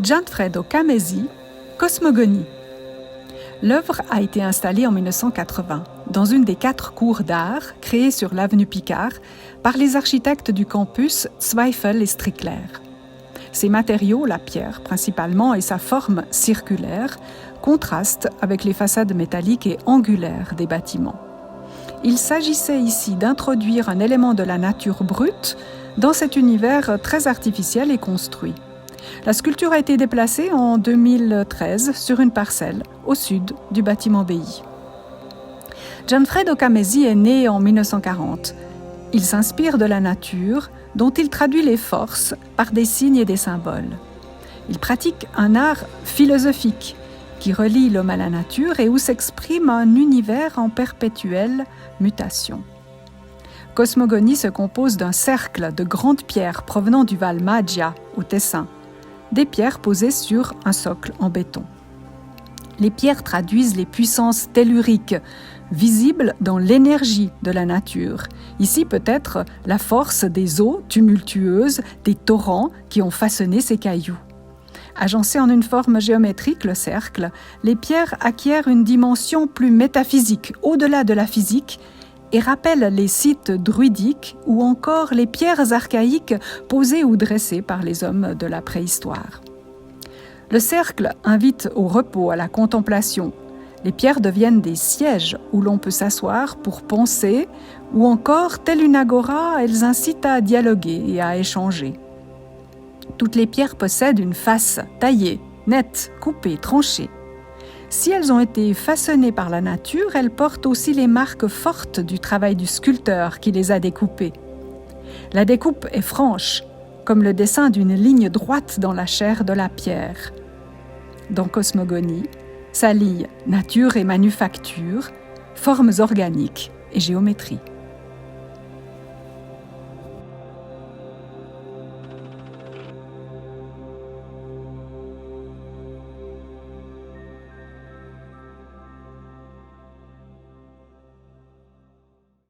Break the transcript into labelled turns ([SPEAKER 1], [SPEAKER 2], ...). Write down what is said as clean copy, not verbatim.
[SPEAKER 1] Gianfredo Camesi, Cosmogonie. L'œuvre a été installée en 1980 dans une des 4 cours d'art créées sur l'avenue Picard par les architectes du campus Zweifel et Strickler. Ses matériaux, la pierre principalement et sa forme circulaire, contrastent avec les façades métalliques et angulaires des bâtiments. Il s'agissait ici d'introduire un élément de la nature brute dans cet univers très artificiel et construit. La sculpture a été déplacée en 2013 sur une parcelle au sud du bâtiment BI. Gianfredo Camesi est né en 1940. Il s'inspire de la nature, dont il traduit les forces par des signes et des symboles. Il pratique un art philosophique qui relie l'homme à la nature et où s'exprime un univers en perpétuelle mutation. Cosmogonie se compose d'un cercle de grandes pierres provenant du Val Maggia, au Tessin, des pierres posées sur un socle en béton. Les pierres traduisent les puissances telluriques, visibles dans l'énergie de la nature. Ici peut-être la force des eaux tumultueuses, des torrents qui ont façonné ces cailloux. Agencées en une forme géométrique, le cercle, les pierres acquièrent une dimension plus métaphysique, au-delà de la physique, et rappellent les sites druidiques ou encore les pierres archaïques posées ou dressées par les hommes de la préhistoire. Le cercle invite au repos, à la contemplation. Les pierres deviennent des sièges où l'on peut s'asseoir pour penser, ou encore, telle une agora, elles incitent à dialoguer et à échanger. Toutes les pierres possèdent une face taillée, nette, coupée, tranchée. Si elles ont été façonnées par la nature, elles portent aussi les marques fortes du travail du sculpteur qui les a découpées. La découpe est franche, comme le dessin d'une ligne droite dans la chair de la pierre. Dans Cosmogonie, s'allient nature et manufacture, formes organiques et géométrie.